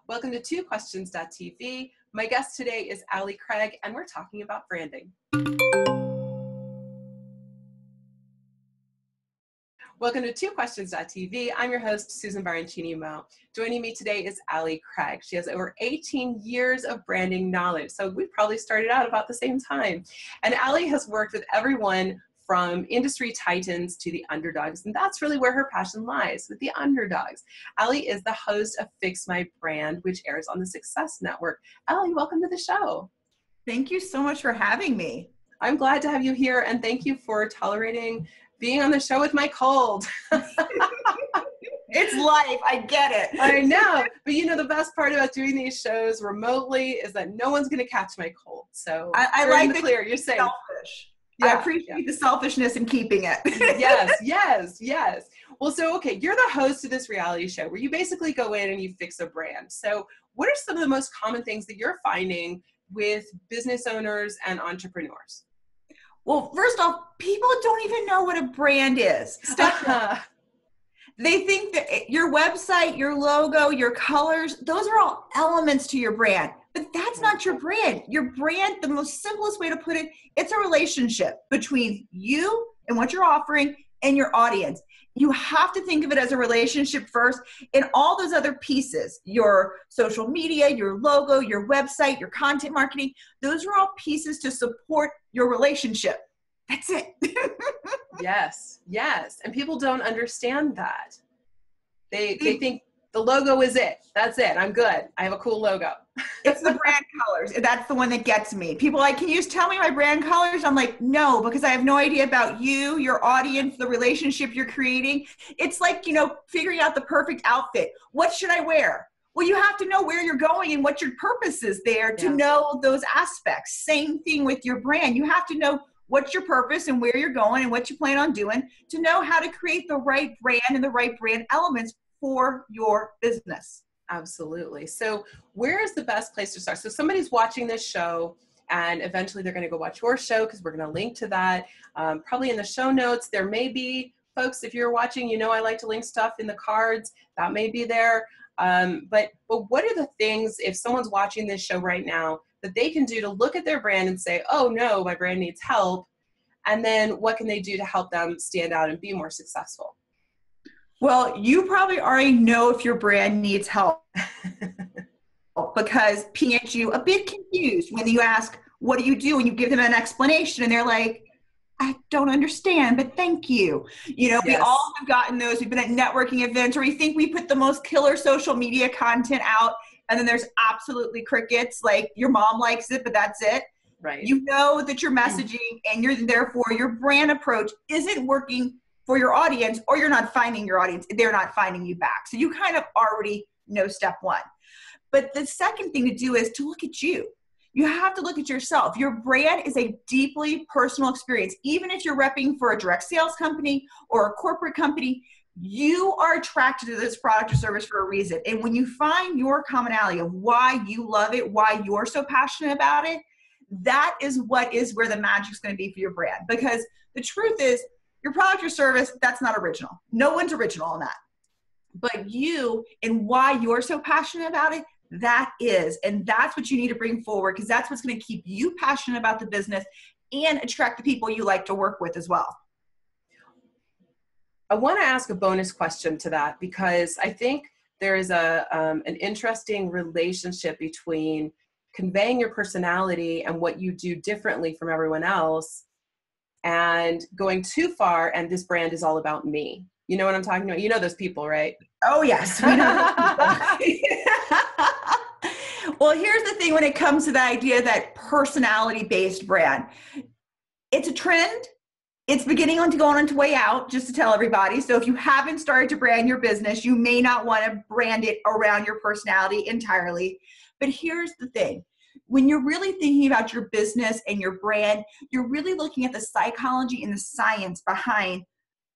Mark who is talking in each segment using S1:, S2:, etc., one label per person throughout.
S1: Welcome to twoquestions.tv. My guest today is Allie Craig, and we're talking about branding. Welcome to twoquestions.tv. I'm your host, Susan Baroncini-Moe. Joining me today is Allie Craig. She has over 18 years of branding knowledge, so we probably started out about the same time. And Allie has worked with everyone from industry titans to the underdogs, and that's really where her passion lies, with the underdogs. Allie is the host of Fix My Brand, which airs on the Success Network. Allie, welcome to the show.
S2: Thank you so much for having me.
S1: I'm glad to have you here, and thank you for tolerating being on the show with my cold.
S2: It's life, I get it.
S1: I know, but you know, the best part about doing these shows remotely is that no one's going to catch my cold. So
S2: I like
S1: the clear. You're safe.
S2: Selfish. Yeah, I appreciate the selfishness in keeping it.
S1: Yes. Well, so, okay, you're the host of this reality show where you basically go in and you fix a brand. So what are some of the most common things that you're finding with business owners and entrepreneurs?
S2: Well, first off, people don't even know what a brand is. They think that your website, your logo, your colors, those are all elements to your brand. But that's not your brand. Your brand, the most simplest way to put it, it's a relationship between you and what you're offering and your audience. You have to think of it as a relationship first, and all those other pieces, your social media, your logo, your website, your content marketing, those are all pieces to support your relationship. That's it.
S1: Yes. And people don't understand that. They think the logo is it. That's it. I'm good. I have a cool logo.
S2: It's the brand colors. That's the one that gets me. People are like, can you just tell me my brand colors? I'm like, no, because I have no idea about you, your audience, the relationship you're creating. It's like, figuring out the perfect outfit. What should I wear? Well, you have to know where you're going and what your purpose is there to know those aspects. Same thing with your brand. You have to know what's your purpose and where you're going and what you plan on doing to know how to create the right brand and the right brand elements for your business.
S1: Absolutely. So where is the best place to start? So somebody's watching this show and eventually they're going to go watch your show because we're going to link to that. Probably in the show notes, there may be, folks, if you're watching, I like to link stuff in the cards. That may be there. But what are the things, if someone's watching this show right now, that they can do to look at their brand and say, oh no, my brand needs help? And then what can they do to help them stand out and be more successful?
S2: Well, you probably already know if your brand needs help because people get you a bit confused when you ask, what do you do? And you give them an explanation and they're like, I don't understand, but thank you. We all have gotten those. We've been at networking events where we think we put the most killer social media content out and then there's absolutely crickets. Like your mom likes it, but that's it.
S1: Right.
S2: You know that your messaging and therefore your brand approach isn't working for your audience, or you're not finding your audience. They're not finding you back. So you kind of already know step one. But the second thing to do is to look at you. You have to look at yourself. Your brand is a deeply personal experience. Even if you're repping for a direct sales company or a corporate company, you are attracted to this product or service for a reason. And when you find your commonality of why you love it, why you're so passionate about it, that is where the magic's going to be for your brand. Because the truth is, your product or service, that's not original. No one's original on that. But you and why you're so passionate about it, that is. And that's what you need to bring forward because that's what's going to keep you passionate about the business and attract the people you like to work with as well.
S1: I want to ask a bonus question to that because I think there is an interesting relationship between conveying your personality and what you do differently from everyone else and going too far and this brand is all about me. You know what I'm talking about? You know those people, right?
S2: Oh, yes. We know Well, here's the thing when it comes to the idea that personality-based brand. It's a trend. It's beginning to go on its way out, just to tell everybody. So if you haven't started to brand your business, you may not want to brand it around your personality entirely. But here's the thing. When you're really thinking about your business and your brand, you're really looking at the psychology and the science behind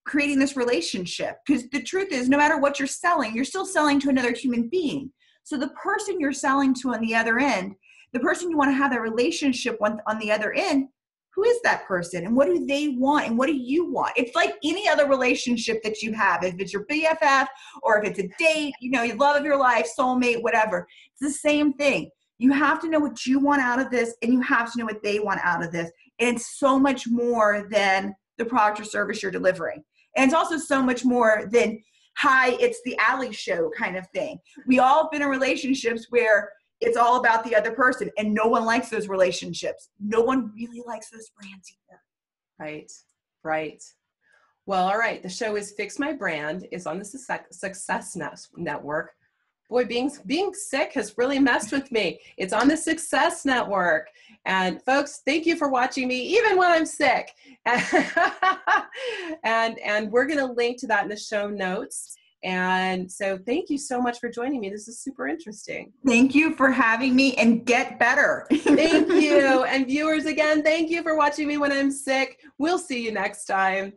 S2: creating this relationship. Because the truth is, no matter what you're selling, you're still selling to another human being. So the person you're selling to on the other end, the person you want to have that relationship with on the other end, who is that person and what do they want and what do you want? It's like any other relationship that you have. If it's your BFF or if it's a date, you know, your love of your life, soulmate, whatever. It's the same thing. You have to know what you want out of this and you have to know what they want out of this. And it's so much more than the product or service you're delivering. And it's also so much more than, hi, it's the Ally show kind of thing. We all have been in relationships where it's all about the other person and no one likes those relationships. No one really likes those brands either.
S1: Right, right. Well, all right. The show is Fix My Brand. It's on the Success Network. Boy, being sick has really messed with me. It's on the Success Network. And folks, thank you for watching me, even when I'm sick. And we're going to link to that in the show notes. And so thank you so much for joining me. This is super interesting.
S2: Thank you for having me and get better.
S1: Thank you. And viewers, again, thank you for watching me when I'm sick. We'll see you next time.